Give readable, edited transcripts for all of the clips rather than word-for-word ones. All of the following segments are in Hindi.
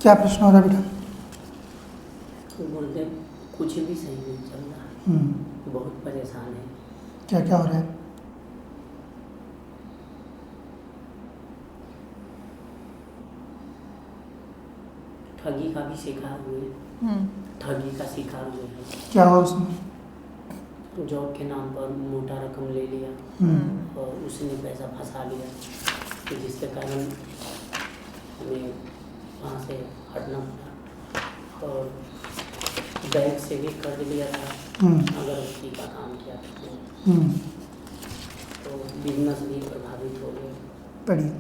क्या प्रश्न हो रहा है बेटा? बोलते कुछ भी सही नहीं चल रहा है, बहुत परेशान है। क्या क्या हो रहा है? ठगी का भी शिकार हुए, ठगी का शिकार हुए हैं। क्या हुआ उसमें? जॉब के नाम पर मोटा रकम ले लिया और उसने पैसा फंसा लिया, तो जिसके कारण हमें वहाँ से हटना पड़ा। और बैंक से भी कर्ज लिया था अगरबत्ती का काम किया था, तो बिजनेस भी प्रभावित हो गया। पढ़िए।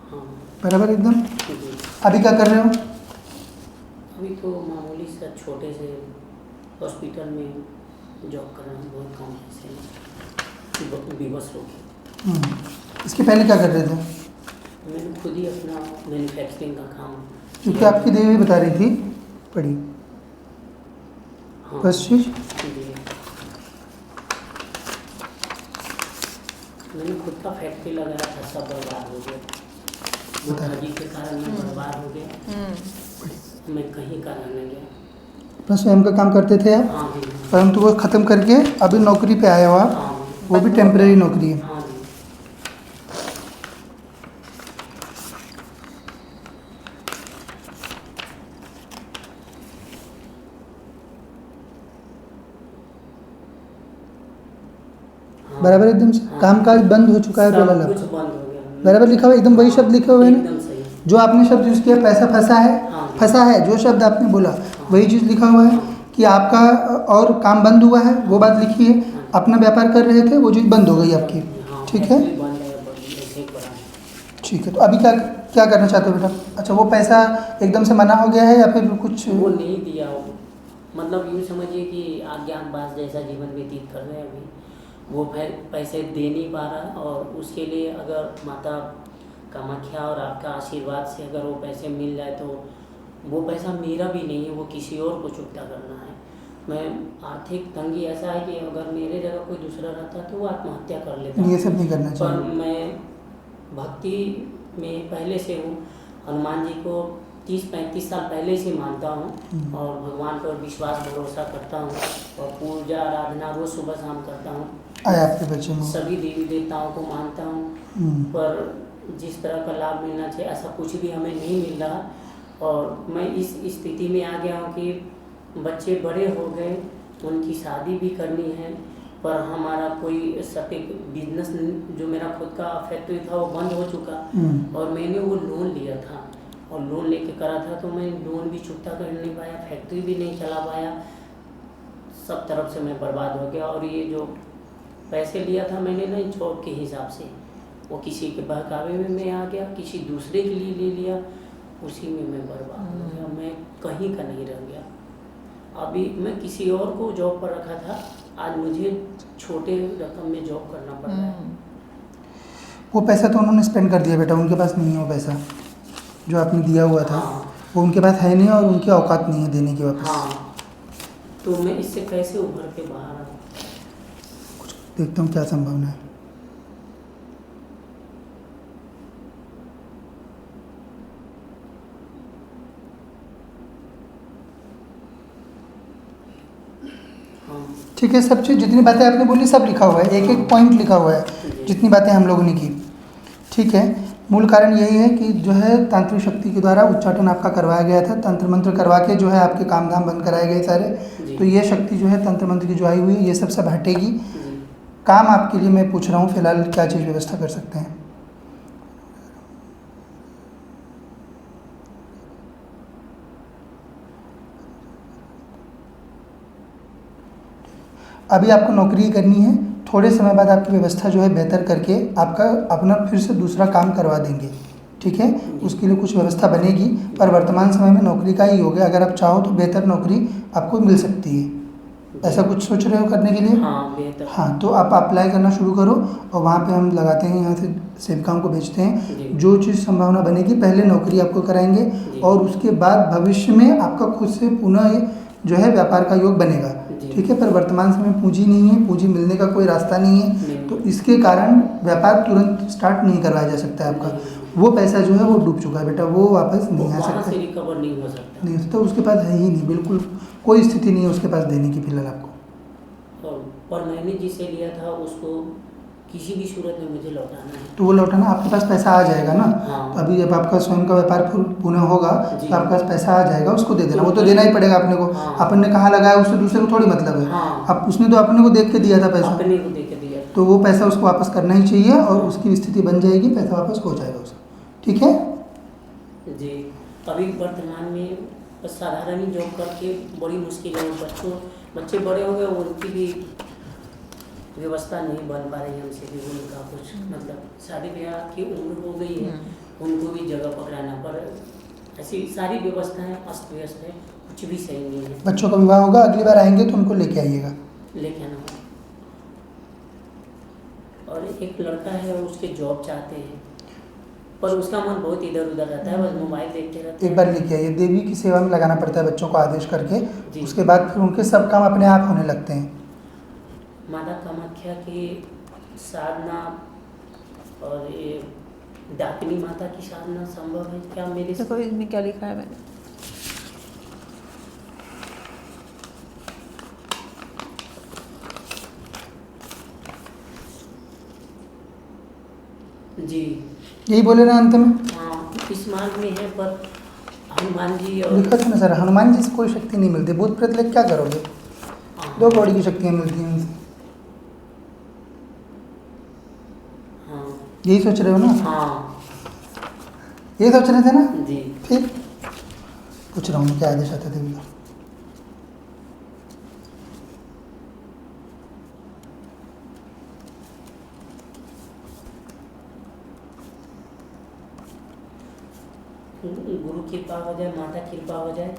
हाँ बराबर एकदम। जी। अभी क्या कर रहे हो? अभी तो मामूली से छोटे से हॉस्पिटल में जॉब कर रहा हूँ, बहुत कम पैसे विवश हो गए। इसके पहले क्या कर रहे थे? मैंने खुद ही अपना मैन्युफैक्चरिंग का काम, क्योंकि आपकी देवी बता रही थी। पढ़िए। हाँ बस चीज जी, मैंने खुद का फैक्ट्री लगाया था, सब बर्बाद हो गया। वो ठगी के कारण मैं बर्बाद हो गया, मैं कहीं का रहने गया। अपना स्वयं का काम करते थे आप, हाँ जी, परंतु वो ख़त्म करके अभी नौकरी पे आए हो आप, हाँ वो भी टेम्परेरी नौकरी है। हाँ जी। बराबर एकदम से काम काज बंद हो चुका है बोला सब कुछ आपका। बंद हो गया। बराबर लिखा हुआ एकदम वही शब्द लिखे हुए हैं ना? एकदम सही। जो आपने शब्द यूज़ किया पैसा फंसा है, हाँ। फंसा है जो शब्द आपने बोला वही चीज़ लिखा हुआ है कि आपका और काम बंद हुआ है, वो बात लिखी है। अपना व्यापार कर रहे थे, वो चीज़ बंद हो गई आपकी। हाँ, ठीक है, फैक्ट्री बंद है, ऐसे ही पड़ा है। ठीक है। तो अभी क्या क्या करना चाहते हो बेटा? अच्छा, वो पैसा एकदम से मना हो गया है या फिर कुछ? वो नहीं दिया हो, मतलब यूँ समझिए कि अज्ञातवास जैसा जीवन व्यतीत कर रहे हैं अभी। वो पैसे दे नहीं पा रहा, और उसके लिए अगर माता कामाख्या और आपका आशीर्वाद से अगर वो पैसे मिल जाए तो वो पैसा मेरा भी नहीं है, वो किसी और को चुकता करना है। मैं आर्थिक तंगी ऐसा है कि अगर मेरे जगह कोई दूसरा रहता तो वो आत्महत्या कर लेता। ये सब नहीं करना पर चाहिए। मैं भक्ति में पहले से हूँ, हनुमान जी को 30-35 साल पहले से मानता हूँ और भगवान पर विश्वास भरोसा करता हूँ और पूजा आराधना रोज़ सुबह शाम करता हूँ। आया आपके बच्चे में? सभी देवी देवताओं को मानता हूँ, पर जिस तरह का लाभ मिलना चाहिए ऐसा कुछ भी हमें नहीं मिल रहा। और मैं इस स्थिति में आ गया हूँ कि बच्चे बड़े हो गए, उनकी शादी भी करनी है, पर हमारा कोई सटीक बिजनेस जो मेरा खुद का फैक्ट्री था वो बंद हो चुका। और मैंने वो लोन लिया था और लोन लेके करा था, तो मैं लोन भी चुकता कर नहीं पाया, फैक्ट्री भी नहीं चला पाया, सब तरफ से मैं बर्बाद हो गया। और ये जो पैसे लिया था मैंने ना जॉब के हिसाब से, वो किसी के बहकावे में मैं आ गया, किसी दूसरे के लिए ले लिया, उसी में मैं बर्बाद हो गया, मैं कहीं का नहीं रह गया। अभी मैं किसी और को जॉब पर रखा था, आज मुझे छोटे रकम में जॉब करना पड़ रहा है। वो पैसा तो उन्होंने स्पेंड कर दिया बेटा, उनके पास नहीं है वो पैसा जो आपने दिया हुआ था। हाँ। वो उनके पास है नहीं और उनकी औकात नहीं है देने की वापस। हाँ, तो मैं इससे कैसे उभर के बाहर आऊँ? कुछ देखता हूँ क्या संभावना है। हाँ ठीक है, सब चीज़ जितनी बातें आपने बोली सब लिखा हुआ है, एक एक पॉइंट लिखा हुआ है जितनी बातें हम लोगों ने की। ठीक है, मूल कारण यही है कि जो है तांत्रिक शक्ति के द्वारा उच्चाटन आपका करवाया गया था, तंत्र मंत्र करवा के जो है आपके काम धाम बंद कराए गए सारे। तो ये शक्ति जो है तंत्र मंत्र की जो आई हुई है ये सब हटेगी। काम आपके लिए मैं पूछ रहा हूँ फिलहाल क्या चीज़ व्यवस्था कर सकते हैं? अभी आपको नौकरी करनी है, थोड़े समय बाद आपकी व्यवस्था जो है बेहतर करके आपका अपना फिर से दूसरा काम करवा देंगे। ठीक है, उसके लिए कुछ व्यवस्था बनेगी, पर वर्तमान समय में नौकरी का ही हो गया। अगर आप चाहो तो बेहतर नौकरी आपको मिल सकती है। ऐसा कुछ सोच रहे हो करने के लिए? हाँ बेहतर। हाँ, तो आप अप्लाई करना शुरू करो और वहाँ पे हम लगाते हैं, यहाँ से सेविकाओं को भेजते हैं। जो चीज़ संभावना बनेगी पहले नौकरी आपको कराएंगे और उसके बाद भविष्य में आपका खुद से पुनः जो है व्यापार का योग बनेगा। जी। ठीक है, पर वर्तमान समय में पूंजी नहीं है, पूंजी मिलने का कोई रास्ता नहीं है, नहीं। तो इसके कारण व्यापार तुरंत स्टार्ट नहीं करवाया जा सकता है आपका। नहीं। वो पैसा जो है वो डूब चुका है बेटा, वो वापस वो नहीं आ वहाँ सकता से है। रिकवर नहीं हो सकता। नहीं तो उसके पास है ही नहीं, बिल्कुल कोई स्थिति नहीं है उसके पास देने की फिलहाल आपको। और पर मैंने जिसे लिया था उसको किसी भी सूरत में मुझे लौटाना है। तो वो लौटाना, आपके पास पैसा आ जाएगा ना। हाँ। तो अभी जब आपका स्वयं का व्यापार पुनः होगा जी। तो आपके पास पैसा आ जाएगा, उसको दे देना। तो वो तो देना ही पड़ेगा अपने को। हाँ। अपन ने कहाँ लगाया उससे दूसरे को थोड़ी मतलब है। हाँ। अब उसने तो अपने को देख के दिया था पैसा, अपने को दे के दिया था। तो वो पैसा उसको वापस करना ही चाहिए और उसकी स्थिति बन जाएगी, पैसा वापस हो जाएगा उसका। ठीक है। जी। अभी वर्तमान में बस साधारण ही जॉब करके बड़ी मुश्किल है। बच्चे बड़े हो गए, उनकी भी व्यवस्था नहीं बन पा रही हमसे भी। उनका कुछ मतलब शादी ब्याह की उम्र हो गई है, उनको भी जगह पकड़ाना, पर ऐसी सारी व्यवस्थाएं अस्त व्यस्त है, कुछ भी सही नहीं है। बच्चों का विवाह होगा, अगली बार आएंगे तो उनको लेके आइएगा। लेके आना होगा। और एक लड़का है, उसके जॉब चाहते हैं, पर उसका मन बहुत इधर उधर रहता है, बस मोबाइल देखते रहता है। एक बार लेके आइए, देवी की सेवा में लगाना पड़ता है बच्चों को आदेश करके, जी। उसके बाद फिर उनके सब काम अपने आप होने लगते हैं। माता कामाख्या की साधना और ये डाकिनी माता की साधना संभव है क्या मेरे से? देखो इसमें क्या लिखा है मैंने। जी यही बोले ना अंत में, हाँ, इस मार्ग में है, पर हनुमान जी और लिखा था ना सर, हनुमान जी से कोई शक्ति नहीं मिलती। भूत प्रेत लेके क्या करोगे? हाँ, 2 कौड़ी की शक्तियाँ मिलती हैं उनसे। हाँ यही सोच रहे हो ना? हाँ यही सोच रहे थे ना? जी। फिर पूछ रहा हूँ क्या आदेश आता देवी का। गुरु कृपा हो जाए, माता कृपा हो जाए,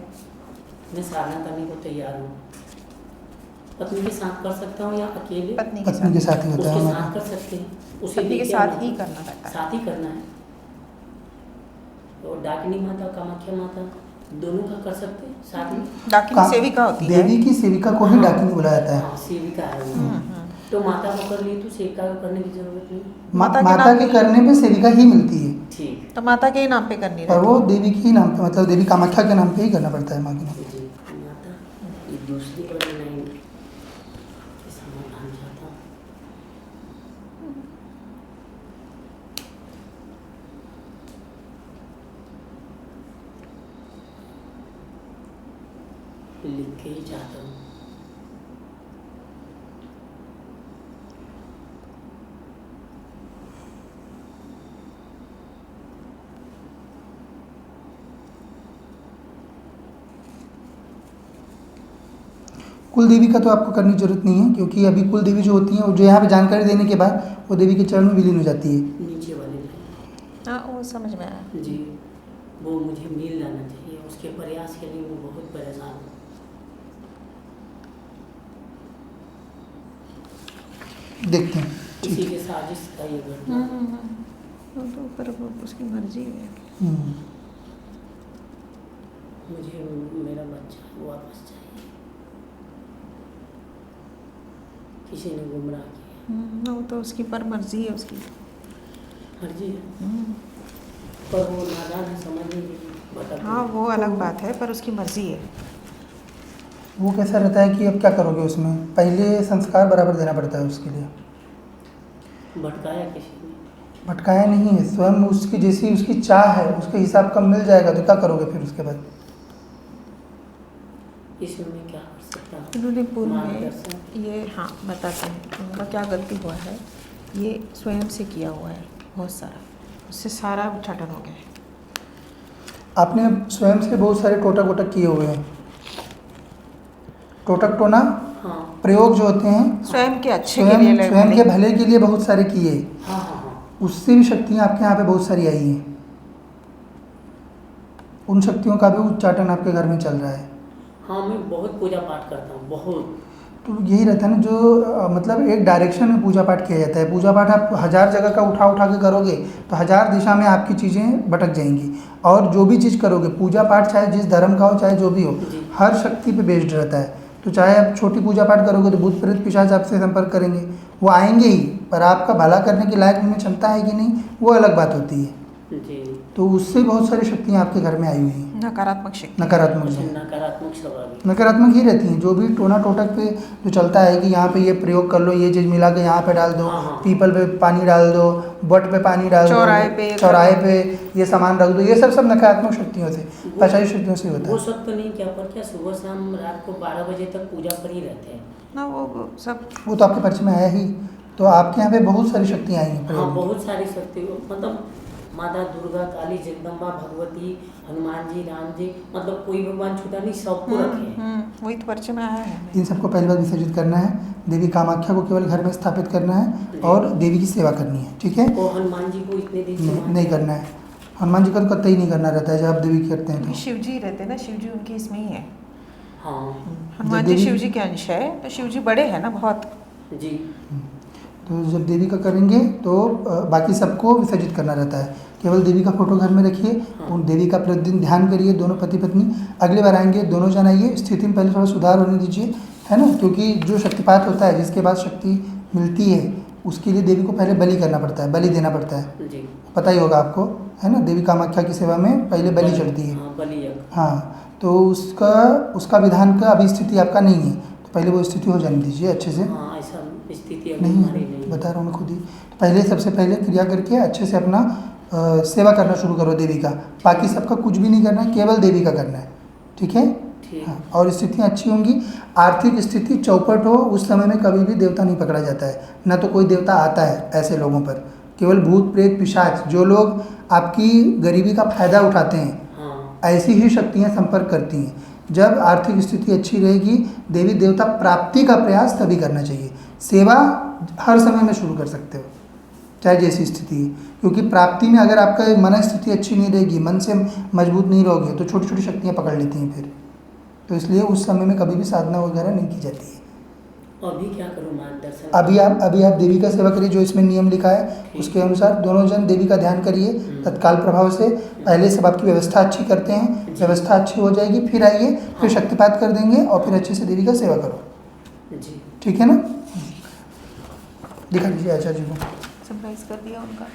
मैं साधना करने को तैयार हूँ। पत्नी के साथ कर सकता हूँ या अकेले? पत्नी के पत्नी के साथ साथ ही होता है उसके हमारा। साथ कर सकते हैं, उसे पत्नी के लेके साथ आना ही है। करना रहता है। साथ ही करना है। तो डाकिनी माता, कामाख्या माता, दोनों का कर सकते हैं साथ में। डाकिनी सेविका होती है। देवी की सेविका को ही डाकिनी बुलाया जाता है। हाँ, सेविका है वो। तो माता को कर ली तो सेविका को करने की जरूरत नहीं। माता के माता नाम के पे- करने पे सेविका ही मिलती है, ठीक। तो माता के ही नाम पे करनी पर रहती वो देवी के ही नाम पे, मतलब देवी कामाख्या के नाम पे ही करना पड़ता है माँ के नाम पे। जी माता, ये दूसरी वाली लाइन के समाधान चाहता हूँ। लिख के ही चाहता हूँ। कुल देवी का तो आपको करने की जरूरत नहीं है, क्योंकि अभी कुल देवी जो होती हैं, वो जो यहाँ पे जानकारी देने के बाद वो देवी के चरण में विलीन हो जाती है। नीचे वाली लाइन। हाँ वो समझ में आया। जी, वो मुझे मिल जाना चाहिए, उसके प्रयास के लिए मैं बहुत परेशान हूँ। देखते हैं। किसी के साजिश का ये घटना। वो तो पर वो उसकी मर्जी है। हम्म। मुझे मेरा बच्चा वापस चाहिए। किसी ने गुमराह किया। वो तो उसकी पर मर्जी है उसकी। मर्जी है, पर वो नादान है, समझ नहीं भटक हाँ गई। वो अलग बात है, पर उसकी मर्जी है। वो कैसा रहता है कि अब क्या करोगे उसमें, पहले संस्कार बराबर देना पड़ता है उसके लिए। भटकाया किसी ने। भटकाया नहीं है, स्वयं उसकी जैसी उसकी चाह है उसके हिसाब का मिल जाएगा, तो क्या करोगे फिर उसके बाद? इसमें मैं क्या कर सकता हूँ? इन्होंने पूर्व मार्गदर्शन। में ये हाँ बताते हैं उनका क्या गलती हुआ है। ये स्वयं से किया हुआ है बहुत सारा, उससे सारा उच्चाटन हो गया है। आपने स्वयं से बहुत सारे टोटक वोटक किए हुए हैं। टोटक टोना हाँ प्रयोग जो होते हैं, स्वयं के अच्छे के लिए स्वयं के भले के लिए बहुत सारे किए, हाँ हाँ हाँ। उससे भी शक्तियाँ आपके यहाँ पे बहुत सारी आई हैं। उन शक्तियों का भी उच्चाटन आपके घर में चल रहा है। हाँ, मैं बहुत पूजा पाठ करता हूँ, बहुत। तो यही रहता है ना, जो मतलब एक डायरेक्शन में पूजा पाठ किया जाता है। पूजा पाठ आप 1000 जगह का उठा उठा के करोगे तो 1000 दिशा में आपकी चीज़ें भटक जाएंगी। और जो भी चीज़ करोगे, पूजा पाठ चाहे जिस धर्म का हो चाहे जो भी हो, जी। हर शक्ति पे बेस्ड रहता है। तो चाहे आप छोटी पूजा पाठ करोगे तो भूत प्रेत पिशाच आपसे संपर्क करेंगे, वो आएंगे ही, पर आपका भला करने के लायक उनमें क्षमता है कि नहीं, वो अलग बात होती है। जी। तो उससे बहुत सारी शक्तियाँ आपके घर में आई हुई हैं, नकारात्मक शक्ति। नकारात्मक अच्छा, हैं। नकारात्मक स्वभाव। नकारात्मक ही रहती हैं। जो भी टोना टोटक पे जो चलता है कि यहाँ पे ये प्रयोग कर लो, ये चीज़ मिला के यहाँ पे डाल दो, हाँ। पीपल पे पानी डाल दो, बट पे पानी डाल दो, चौराहे पे ये सामान रख दो, ये सब नकारात्मक शक्तियों से, पैशाची शक्तियों से होता वो है। सब तो नहीं क्या, पर क्या सुबह शाम रात को 12 बजे तक पूजा पर ही रहते हैं ना, वो सब वो तो आपके परिचय में आया ही। तो आपके यहाँ पे बहुत सारी शक्तियाँ आई हैं हाँ, प्रयोग में। बहुत सारी शक्ति, मतलब माता दुर्गा, काली, जगदम्बा, भगवती, हनुमान जी, राम जी, मतलब कोई भगवान छूटा नहीं, सबको रखे हैं। वही तो परिचय में आया है। इन सबको पहली बार विसर्जित करना है, देवी कामाख्या को केवल घर में स्थापित करना है और देवी की सेवा करनी है, ठीक है। और हनुमान जी को इतने दिन से नहीं करना है, हनुमान जी का तो कतई नहीं करना रहता है जब आप देवी की करते हैं तो। शिव जी रहते हैं ना, शिव जी उनके इसमें ही है। हाँ हनुमान जी शिव जी के अंश है, तो शिव जी बड़े हैं ना बहुत। जी। तो जब देवी का करेंगे तो बाकी सबको विसर्जित करना रहता है। केवल देवी का फोटो घर में रखिए, उन देवी का प्रतिदिन ध्यान करिए, दोनों पति पत्नी। अगली बार आएंगे दोनों जन आइए, स्थिति में पहले थोड़ा सुधार होने दीजिए, है ना, क्योंकि जो शक्तिपात होता है, जिसके बाद शक्ति मिलती है, उसके लिए देवी को पहले बलि करना पड़ता है, बलि देना पड़ता है, जी। पता ही होगा आपको, है ना। देवी कामाख्या की सेवा में पहले बलि चढ़ती है। हाँ, बलि यज्ञ। हाँ, तो उसका विधान का अभी स्थिति आपका नहीं है, तो पहले वो स्थिति हो जाने दीजिए अच्छे से। हाँ, ऐसा स्थिति अभी हमारी नहीं। बता रहा हूँ मैं खुद ही। तो पहले सबसे पहले क्रिया करके अच्छे से अपना सेवा करना शुरू करो देवी का। बाकी सबका कुछ भी नहीं करना है, केवल देवी का करना है, ठीक है। ठीक। हाँ, और स्थितियाँ अच्छी होंगी। आर्थिक स्थिति चौपट हो, उस समय में कभी भी देवता नहीं पकड़ा जाता है, ना तो कोई देवता आता है ऐसे लोगों पर। केवल भूत प्रेत पिशाच, जो लोग आपकी गरीबी का फायदा उठाते हैं, हाँ। ऐसी ही शक्तियाँ संपर्क करती हैं। जब आर्थिक स्थिति अच्छी रहेगी, देवी देवता प्राप्ति का प्रयास तभी करना चाहिए। सेवा हर समय में शुरू कर सकते हो, चाहे जैसी स्थिति है, क्योंकि प्राप्ति में अगर आपका मन स्थिति अच्छी नहीं रहेगी, मन से मजबूत नहीं रहोगे, तो छोटी छोटी शक्तियाँ पकड़ लेती हैं फिर। तो इसलिए उस समय में कभी भी साधना वगैरह नहीं की जाती है। अभी क्या करूँ मार्गदर्शन? अभी आप देवी का सेवा करिए, जो इसमें नियम लिखा है उसके अनुसार दोनों जन देवी का ध्यान करिए तत्काल प्रभाव से। पहले सब आपकी व्यवस्था अच्छी करते हैं, व्यवस्था अच्छी हो जाएगी, फिर आइए, फिर शक्तिपात कर देंगे और फिर अच्छे से देवी का सेवा करो, जी। ठीक है ना। दिखा दीजिए आचार्य जी को। सरप्राइज कर दिया उनका।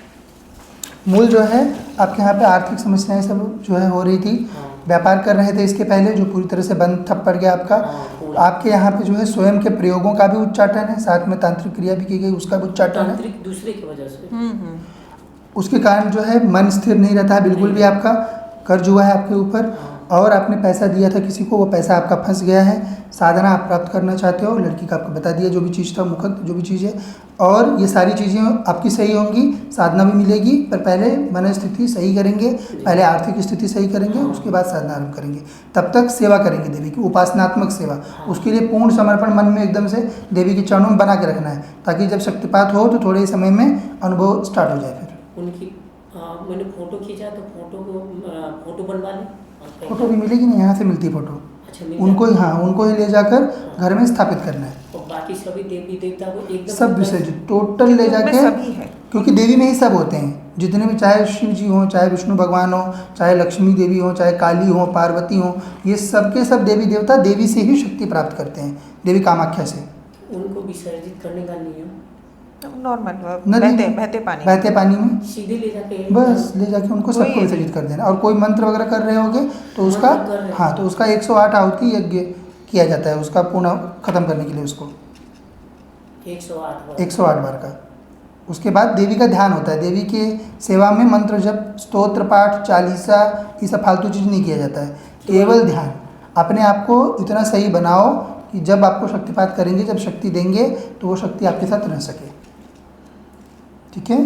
मूल जो है आपके यहाँ पे आर्थिक समस्याएं सब जो है हो रही थी, व्यापार कर रहे थे इसके पहले, जो पूरी तरह से बंद ठप पड़ गया आपका। आपके यहाँ पे जो है स्वयं के प्रयोगों का भी उच्चाटन है, साथ में तांत्रिक क्रिया भी की गई, उसका भी उच्चाटन है। तांत्रिक दूसरे की वजह से उसके कारण जो है मन स्थिर नहीं रहता है बिल्कुल भी, आपका कर्ज हुआ है आपके ऊपर, और आपने पैसा दिया था किसी को, वो पैसा आपका फंस गया है। साधना आप प्राप्त करना चाहते हो, लड़की का आपको बता दिया जो भी चीज़ था, मुखत जो भी चीज़ है, और ये सारी चीज़ें आपकी सही होंगी, साधना भी मिलेगी। पर पहले मन स्थिति सही करेंगे, पहले आर्थिक स्थिति सही करेंगे, उसके बाद साधना आरंभ करेंगे। तब तक सेवा करेंगे देवी की, उपासनात्मक सेवा। उसके लिए पूर्ण समर्पण मन में एकदम से देवी के चरणों में बना के रखना है, ताकि जब शक्तिपात हो तो थोड़े समय में अनुभव स्टार्ट हो जाए। फिर उनकी मैंने फोटो खींचा, तो फोटो बनवा लें। फोटो भी मिलेगी नहीं, यहाँ से मिलती फोटो। अच्छा, मिल उनको ही, जाए। हाँ, उनको ही ले जाकर घर में स्थापित करना है। और बाकी सभी देवी देवता को एकदम सब विसर्जित टोटल ले जाके, सभी है, क्योंकि देवी में ही सब होते हैं, जितने भी, चाहे शिव जी हों, चाहे विष्णु भगवान हो, चाहे लक्ष्मी देवी हो, चाहे काली हो, पार्वती हो, ये सब के सब देवी देवता देवी से ही शक्ति प्राप्त करते हैं, देवी कामाख्या से। उनको विसर्जित करने का नियम नॉर्मल बहते पानी में सीधे ले जाके बस ले जाके उनको सबको विसर्जित कर देना। और कोई मंत्र वगैरह कर रहे होगे तो उसका, हाँ, तो उसका 108 आहुति यज्ञ किया जाता है, उसका पूर्ण खत्म करने के लिए उसको 108 बार का। उसके बाद देवी का ध्यान होता है। देवी के सेवा में मंत्र जप, स्तोत्र पाठ, चालीसा, ये सब फालतू चीज़ नहीं किया जाता है, केवल ध्यान। अपने आप को इतना सही बनाओ कि जब आपको शक्तिपात करेंगे, जब शक्ति देंगे, तो वो शक्ति आपके साथ रह सके, ठीक है।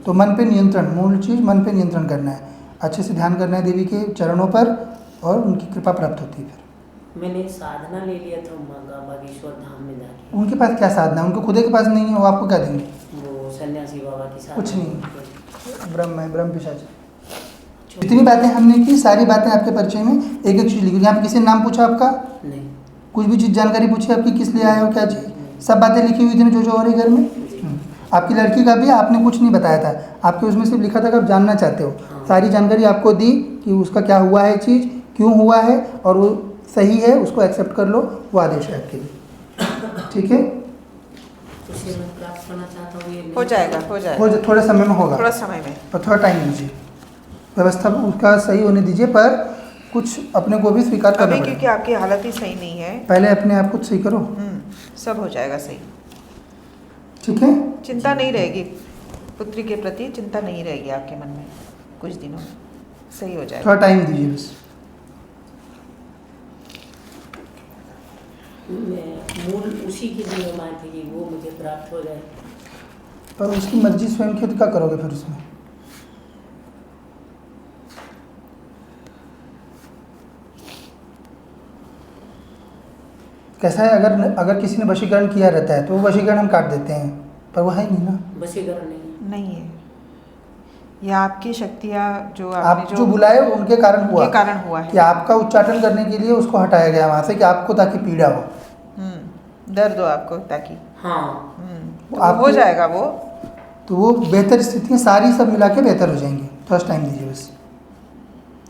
तो मन पे नियंत्रण, मूल चीज़ मन पे नियंत्रण करना है, अच्छे से ध्यान करना है देवी के चरणों पर, और उनकी कृपा प्राप्त होती है। फिर मैंने साधना ले लिया था बागेश्वर धाम में जाके। उनके पास क्या साधना है, उनको खुद के पास नहीं है, वो आपको क्या देंगे? वो सन्यासी बाबा की साधना। कुछ नहीं, ब्रह्म है, ब्रह्म पिशाच। जितनी बातें हमने की, सारी बातें आपके परिचय में एक एक चीज़ लिखी। यहाँ पे किसी ने नाम पूछा आपका? नहीं। कुछ भी चीज़ जानकारी पूछी आपकी, किस लिए आए हो, क्या चीज़, सब बातें लिखी हुई थी ना, जो हो रही घर में। आपकी लड़की का भी आपने कुछ नहीं बताया था, आपके उसमें सिर्फ लिखा था कि आप जानना चाहते हो। सारी जानकारी आपको दी कि उसका क्या हुआ है, चीज़ क्यों हुआ है, और वो सही है उसको एक्सेप्ट कर लो, वो आदेश है आपके लिए। ठीक है, उसे मैं प्राप्त करना चाहता हूँ, ये हो जाएगा, हो हो जाएगा, थोड़े समय में होगा, थोड़ा समय में। और थोड़ा टाइम दीजिए, व्यवस्था उसका सही होने दीजिए, पर कुछ अपने को भी स्वीकार करना अभी क्योंकि पड़ेगा। आपकी हालत ही सही नहीं है। पहले अपने आप को सही करो। सब हो जाएगा सही। ठीक है, चिंता नहीं रहेगी, पुत्री के प्रति चिंता नहीं रहेगी आपके मन में, कुछ दिनों में सही हो जाएगा। थोड़ा टाइम दीजिए बस। मैं मूल उसी की नियमाएं थी कि वो मुझे प्राप्त हो जाए। पर उसकी मर्जी स्वयं की, तो क्या करोगे फिर उसमें? कैसा है, अगर किसी ने वशीकरण किया रहता है तो वो वशीकरण हम काट देते हैं, पर वो है नहीं ना। वशीकरण नहीं है, ये आपकी शक्तियाँ जो आप आपने जो बुलाए उनके कारण हुआ, के कारण हुआ है कि आपका उच्चाटन करने के लिए उसको हटाया गया वहाँ से, कि आपको ताकि पीड़ा हो, दर्द हो आपको ताकि। हाँ तो हो जाएगा वो। तो वो बेहतर स्थितियाँ सारी सब मिला के बेहतर हो जाएंगी, थोड़ा टाइम दीजिए बस।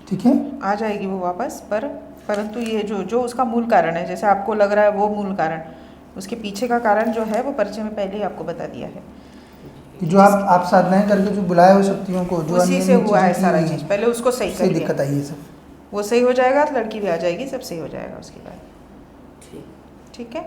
ठीक है, आ जाएगी वो वापस, परंतु ये जो उसका मूल कारण है, जैसे आपको लग रहा है वो मूल कारण, उसके पीछे का कारण जो है वो परिचय में पहले ही आपको बता दिया है। कि जो आप साधनाएं करके जो बुलाए हुए शक्तियों को, जो उसी से अन्य हुआ है चीज़ें सारा की चीज़, पहले उसको सही उससे करिए। दिक्कत आई है सब। वो सही हो जाएगा तो लड़की भी आ जाएगी, सब सही हो जाएगा उसके बाद। ठीक। ठीक है।